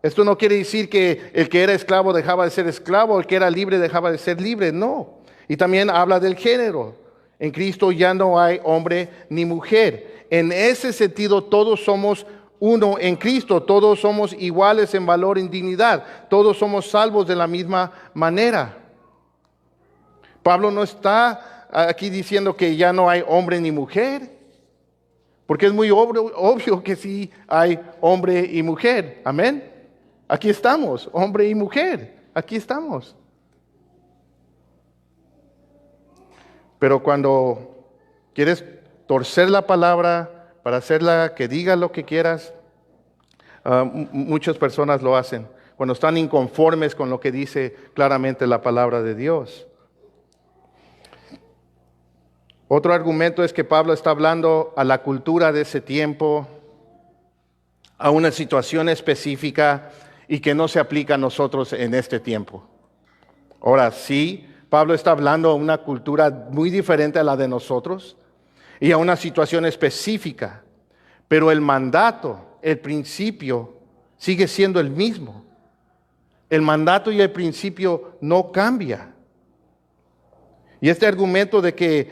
Esto no quiere decir que el que era esclavo dejaba de ser esclavo, el que era libre dejaba de ser libre, no. Y también habla del género. En Cristo ya no hay hombre ni mujer. En ese sentido todos somos uno en Cristo, todos somos iguales en valor y en dignidad, todos somos salvos de la misma manera. Pablo no está aquí diciendo que ya no hay hombre ni mujer, porque es muy obvio que sí hay hombre y mujer. Amén. Aquí estamos, hombre y mujer, aquí estamos. Pero cuando quieres torcer la palabra para hacerla que diga lo que quieras, muchas personas lo hacen cuando están inconformes con lo que dice claramente la palabra de Dios. Otro argumento es que Pablo está hablando a la cultura de ese tiempo, a una situación específica y que no se aplica a nosotros en este tiempo. Ahora sí, Pablo está hablando a una cultura muy diferente a la de nosotros y a una situación específica, pero el mandato, el principio, sigue siendo el mismo. El mandato y el principio no cambia. Y este argumento de que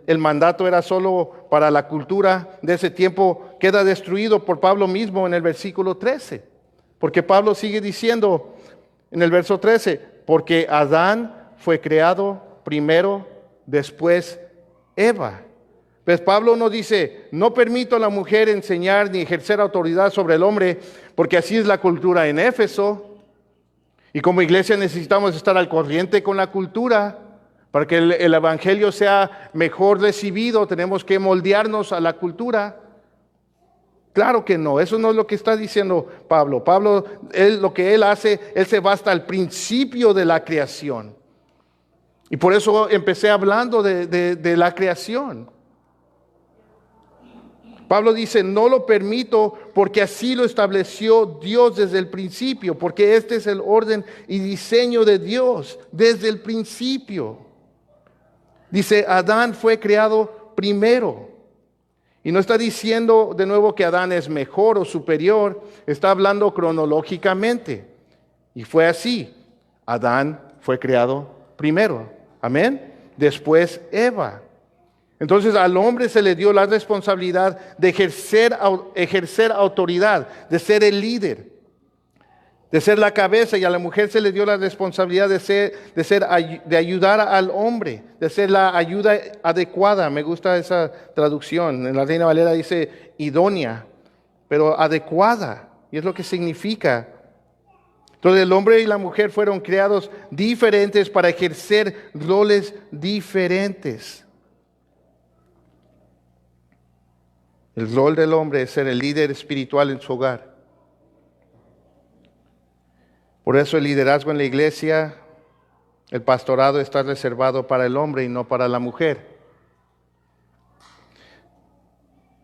el mandato era solo para la cultura de ese tiempo queda destruido por Pablo mismo en el versículo 13. Porque Pablo sigue diciendo en el verso 13, porque Adán fue creado primero, después Eva. Pues Pablo no dice, no permito a la mujer enseñar ni ejercer autoridad sobre el hombre, porque así es la cultura en Éfeso. Y como iglesia necesitamos estar al corriente con la cultura. Para que el evangelio sea mejor recibido, tenemos que moldearnos a la cultura. Claro que no, eso no es lo que está diciendo Pablo. Pablo, lo que él hace, él se va hasta el principio de la creación. Y por eso empecé hablando de la creación. Pablo dice, no lo permito porque así lo estableció Dios desde el principio, porque este es el orden y diseño de Dios desde el principio. Dice, Adán fue creado primero. Y no está diciendo de nuevo que Adán es mejor o superior, está hablando cronológicamente. Y fue así, Adán fue creado primero. Amén. Después Eva. Entonces al hombre se le dio la responsabilidad de ejercer autoridad, de ser el líder, de ser la cabeza, y a la mujer se le dio la responsabilidad de ayudar al hombre, de ser la ayuda adecuada. Me gusta esa traducción. En la Reina Valera dice idónea, pero adecuada, y es lo que significa. Entonces el hombre y la mujer fueron creados diferentes para ejercer roles diferentes. El rol del hombre es ser el líder espiritual en su hogar. Por eso el liderazgo en la iglesia, el pastorado está reservado para el hombre y no para la mujer.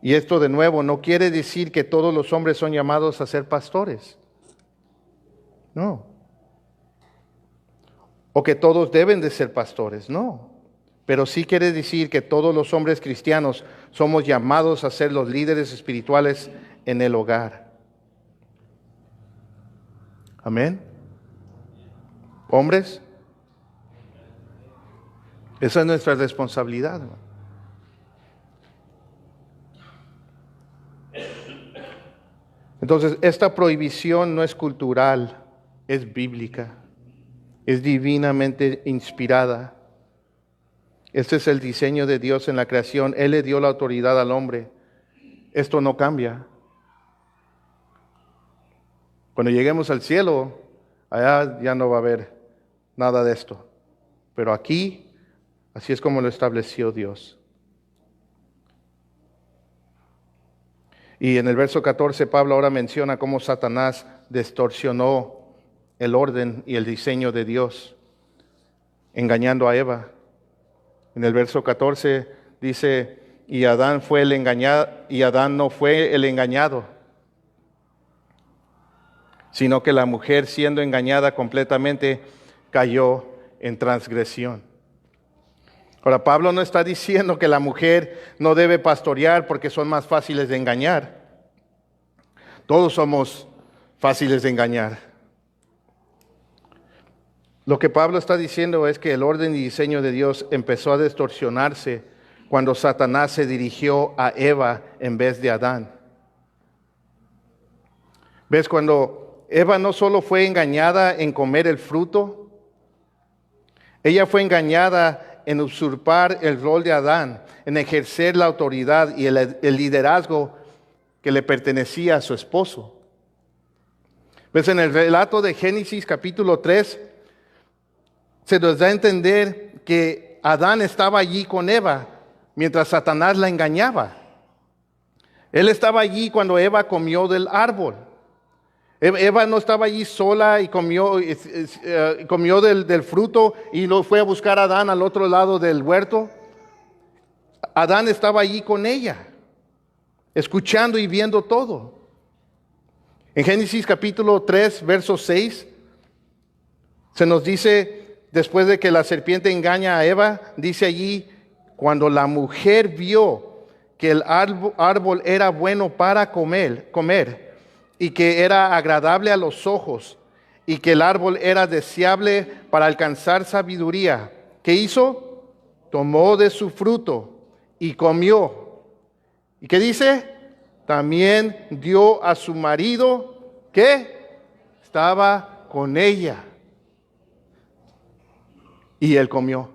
Y esto de nuevo no quiere decir que todos los hombres son llamados a ser pastores. No. O que todos deben de ser pastores, no. Pero sí quiere decir que todos los hombres cristianos somos llamados a ser los líderes espirituales en el hogar. Amén. Hombres, esa es nuestra responsabilidad. Entonces, esta prohibición no es cultural, es bíblica, es divinamente inspirada. Este es el diseño de Dios en la creación. Él le dio la autoridad al hombre. Esto no cambia. Cuando lleguemos al cielo, allá ya no va a haber nada de esto. Pero aquí, así es como lo estableció Dios. Y en el verso 14, Pablo ahora menciona cómo Satanás distorsionó el orden y el diseño de Dios, engañando a Eva. En el verso 14 dice, y Adán fue el engañado, y Adán no fue el engañado, sino que la mujer, siendo engañada completamente, cayó en transgresión. Ahora, Pablo no está diciendo que la mujer no debe pastorear porque son más fáciles de engañar. Todos somos fáciles de engañar. Lo que Pablo está diciendo es que el orden y diseño de Dios empezó a distorsionarse cuando Satanás se dirigió a Eva en vez de Adán. ¿Ves? Cuando Eva no solo fue engañada en comer el fruto, ella fue engañada en usurpar el rol de Adán, en ejercer la autoridad y el liderazgo que le pertenecía a su esposo. ¿Ves? En el relato de Génesis capítulo 3, se nos da a entender que Adán estaba allí con Eva mientras Satanás la engañaba. Él estaba allí cuando Eva comió del árbol. Eva no estaba allí sola y comió del fruto y lo fue a buscar a Adán al otro lado del huerto. Adán estaba allí con ella, escuchando y viendo todo. En Génesis capítulo 3, verso 6, se nos dice, después de que la serpiente engaña a Eva, dice allí, cuando la mujer vio que el árbol era bueno para comer, y que era agradable a los ojos, y que el árbol era deseable para alcanzar sabiduría, ¿qué hizo? Tomó de su fruto y comió. ¿Y qué dice? También dio a su marido, que estaba con ella, y él comió.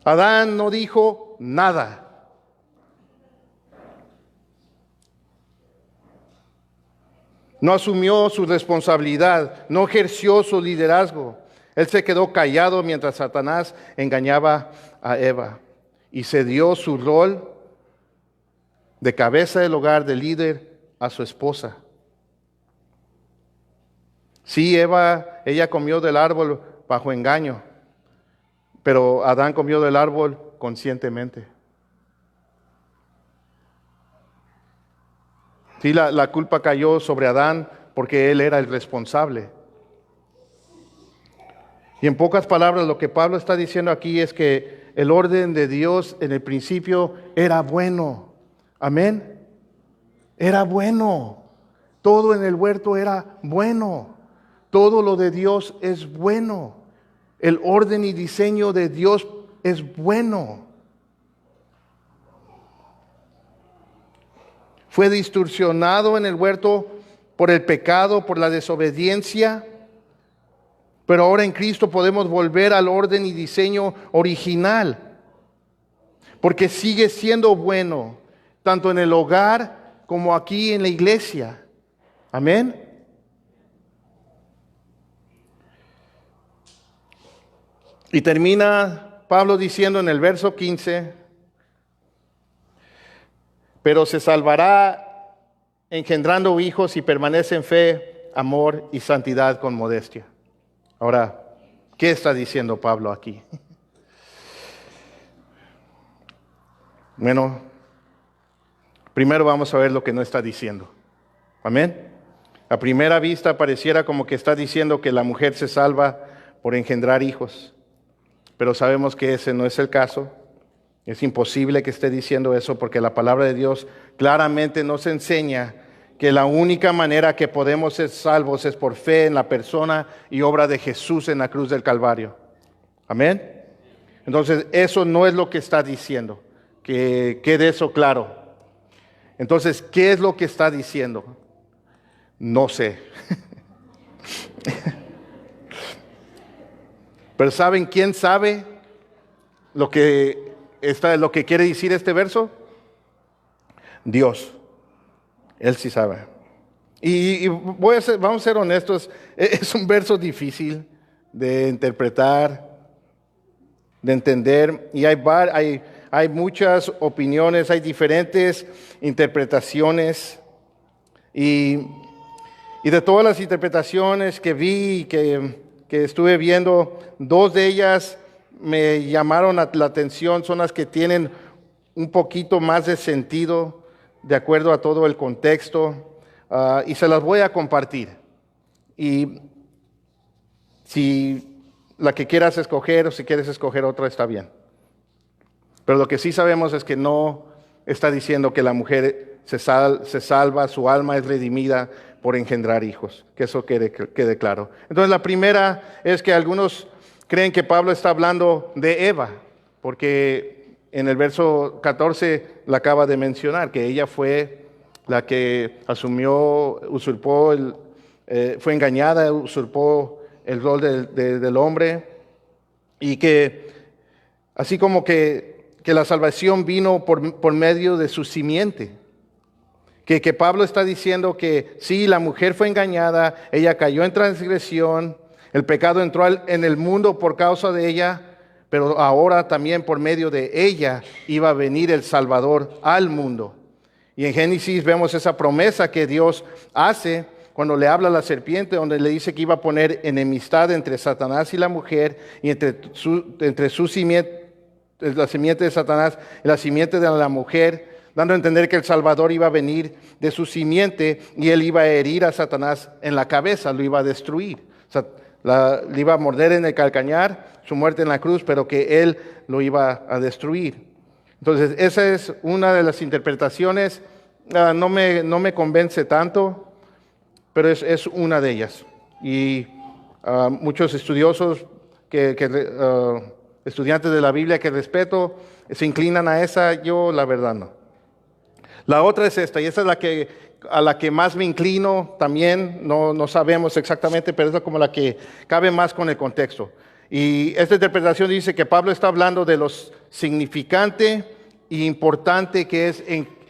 Adán no dijo nada. No asumió su responsabilidad, no ejerció su liderazgo. Él se quedó callado mientras Satanás engañaba a Eva y cedió su rol de cabeza del hogar, de líder, a su esposa. Sí, ella comió del árbol bajo engaño, pero Adán comió del árbol conscientemente. Sí, la culpa cayó sobre Adán porque él era el responsable. Y en pocas palabras, lo que Pablo está diciendo aquí es que el orden de Dios en el principio era bueno. Amén. Era bueno. Todo en el huerto era bueno. Todo lo de Dios es bueno. El orden y diseño de Dios es bueno. Fue distorsionado en el huerto por el pecado, por la desobediencia. Pero ahora en Cristo podemos volver al orden y diseño original. Porque sigue siendo bueno, tanto en el hogar como aquí en la iglesia. Amén. Y termina Pablo diciendo en el verso 15, pero se salvará engendrando hijos y permanece en fe, amor y santidad con modestia. Ahora, ¿qué está diciendo Pablo aquí? Bueno, primero vamos a ver lo que no está diciendo. Amén. A primera vista pareciera como que está diciendo que la mujer se salva por engendrar hijos, pero sabemos que ese no es el caso. Es imposible que esté diciendo eso porque la palabra de Dios claramente nos enseña que la única manera que podemos ser salvos es por fe en la persona y obra de Jesús en la cruz del Calvario. Amén. Entonces, eso no es lo que está diciendo. Que quede eso claro. Entonces, ¿qué es lo que está diciendo? No sé. Pero ¿saben quién sabe lo que quiere decir este verso? Dios. Él sí sabe. Y vamos a ser honestos, es un verso difícil de interpretar, de entender, y hay muchas opiniones, hay diferentes interpretaciones, y de todas las interpretaciones que vi, que estuve viendo, dos de ellas me llamaron la atención, son las que tienen un poquito más de sentido, de acuerdo a todo el contexto, y se las voy a compartir. Y si la que quieras escoger, o si quieres escoger otra, está bien. Pero lo que sí sabemos es que no está diciendo que la mujer se salva, su alma es redimida por engendrar hijos. Que eso quede claro. Entonces la primera es que algunos creen que Pablo está hablando de Eva, porque en el verso 14 la acaba de mencionar, que ella fue la que usurpó, fue engañada, usurpó el rol del hombre, y que así como que la salvación vino por medio de su simiente. Que Pablo está diciendo que sí, la mujer fue engañada, ella cayó en transgresión, el pecado entró en el mundo por causa de ella, pero ahora también por medio de ella iba a venir el Salvador al mundo. Y en Génesis vemos esa promesa que Dios hace cuando le habla a la serpiente, donde le dice que iba a poner enemistad entre Satanás y la mujer, y entre su simiente, la simiente de Satanás y la simiente de la mujer, dando a entender que el Salvador iba a venir de su simiente y él iba a herir a Satanás en la cabeza, lo iba a destruir. O sea, le iba a morder en el calcañar, su muerte en la cruz, pero que él lo iba a destruir. Entonces, esa es una de las interpretaciones. No me convence tanto, pero es una de ellas. Y muchos estudiosos estudiantes de la Biblia que respeto se inclinan a esa. Yo la verdad no. La otra es esta, y esa es a la que más me inclino también. No sabemos exactamente, pero es como la que cabe más con el contexto. Y esta interpretación dice que Pablo está hablando de lo significante e importante que es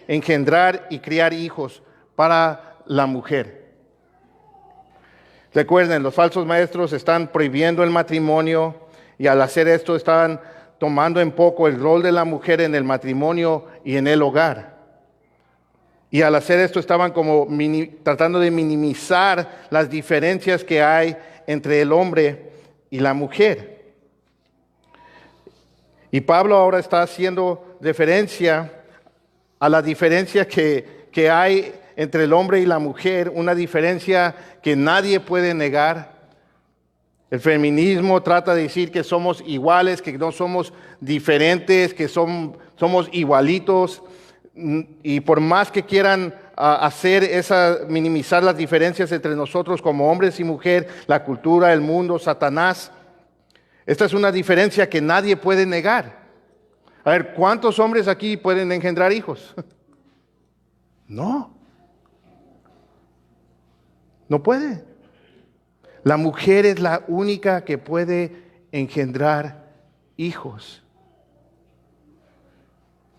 engendrar y criar hijos para la mujer. Recuerden, los falsos maestros están prohibiendo el matrimonio, y al hacer esto están tomando en poco el rol de la mujer en el matrimonio y en el hogar. Y al hacer esto estaban como tratando de minimizar las diferencias que hay entre el hombre y la mujer. Y Pablo ahora está haciendo referencia a la diferencia que hay entre el hombre y la mujer, una diferencia que nadie puede negar. El feminismo trata de decir que somos iguales, que no somos diferentes, que somos igualitos. Y por más que quieran minimizar las diferencias entre nosotros como hombres y mujer, la cultura, el mundo, Satanás, esta es una diferencia que nadie puede negar. A ver, ¿cuántos hombres aquí pueden engendrar hijos? No puede. La mujer es la única que puede engendrar hijos.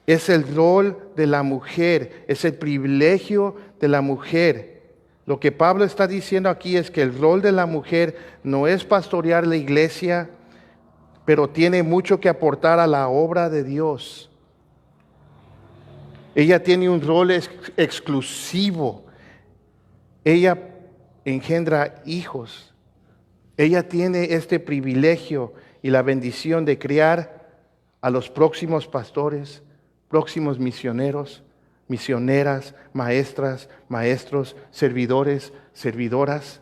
Es el rol de la mujer, es el privilegio de la mujer. Lo que Pablo está diciendo aquí es que el rol de la mujer no es pastorear la iglesia, pero tiene mucho que aportar a la obra de Dios. Ella tiene un rol exclusivo. Ella engendra hijos. Ella tiene este privilegio y la bendición de criar a los próximos pastores, próximos misioneros, misioneras, maestras, maestros, servidores, servidoras.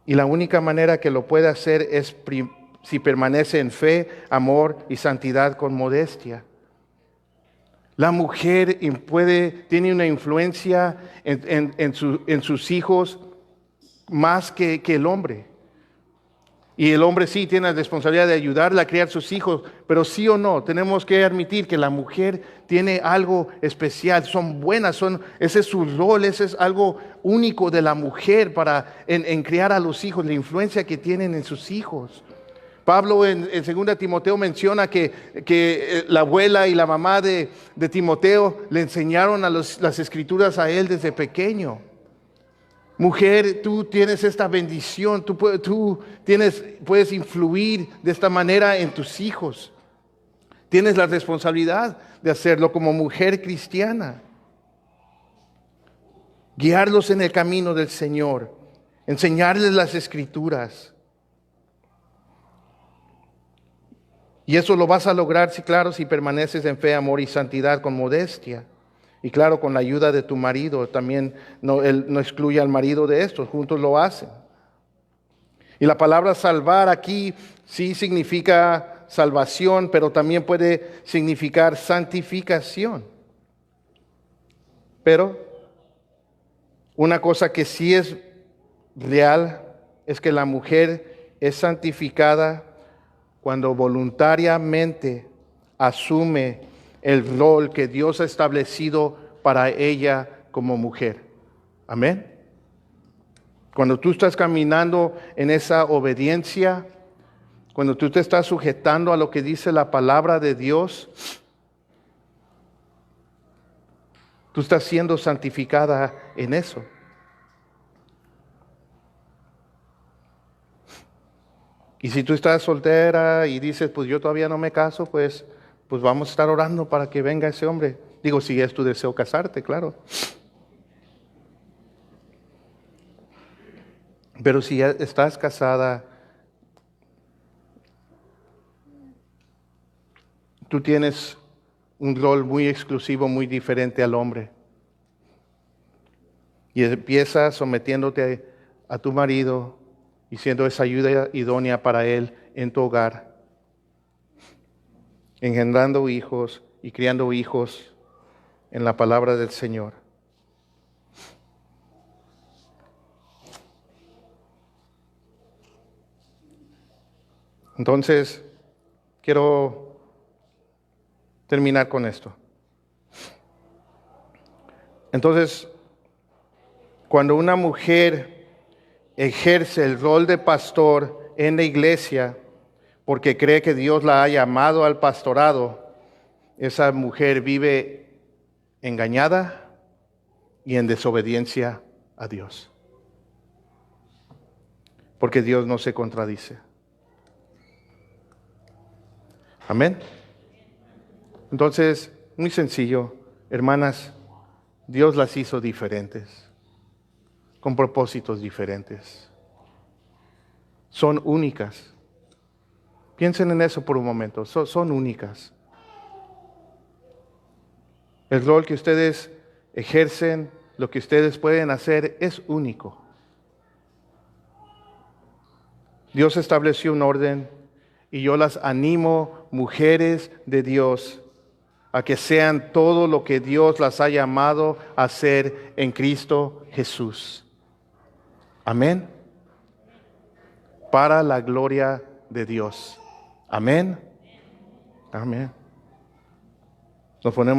Y la única manera que lo puede hacer es si permanece en fe, amor y santidad con modestia. La mujer tiene una influencia en sus hijos más que el hombre. Y el hombre sí tiene la responsabilidad de ayudarla a criar sus hijos, pero sí o no, tenemos que admitir que la mujer tiene algo especial, son buenas, ese es su rol, ese es algo único de la mujer en criar a los hijos, la influencia que tienen en sus hijos. Pablo en 2 Timoteo menciona que la abuela y la mamá de Timoteo le enseñaron las escrituras a él desde pequeño. Mujer, tú tienes esta bendición, tú puedes influir de esta manera en tus hijos. Tienes la responsabilidad de hacerlo como mujer cristiana. Guiarlos en el camino del Señor, enseñarles las escrituras. Y eso lo vas a lograr, sí, claro, si permaneces en fe, amor y santidad con modestia. Y claro, con la ayuda de tu marido, también él no excluye al marido de esto, juntos lo hacen. Y la palabra salvar aquí sí significa salvación, pero también puede significar santificación. Pero una cosa que sí es real es que la mujer es santificada cuando voluntariamente asume el rol que Dios ha establecido para ella como mujer. Amén. Cuando tú estás caminando en esa obediencia, cuando tú te estás sujetando a lo que dice la palabra de Dios, tú estás siendo santificada en eso. Y si tú estás soltera y dices, pues yo todavía no me caso, pues vamos a estar orando para que venga ese hombre. Digo, si es tu deseo casarte, claro. Pero si ya estás casada, tú tienes un rol muy exclusivo, muy diferente al hombre. Y empiezas sometiéndote a tu marido y siendo esa ayuda idónea para él en tu hogar, engendrando hijos y criando hijos en la palabra del Señor. Entonces, quiero terminar con esto. Entonces, cuando una mujer ejerce el rol de pastor en la iglesia porque cree que Dios la ha llamado al pastorado, esa mujer vive engañada y en desobediencia a Dios. Porque Dios no se contradice. Amén. Entonces, muy sencillo, hermanas, Dios las hizo diferentes, con propósitos diferentes. Son únicas. Piensen en eso por un momento, son únicas. El rol que ustedes ejercen, lo que ustedes pueden hacer es único. Dios estableció un orden y yo las animo, mujeres de Dios, a que sean todo lo que Dios las ha llamado a ser en Cristo Jesús. Amén. Para la gloria de Dios. Amén. Amén. Nos ponemos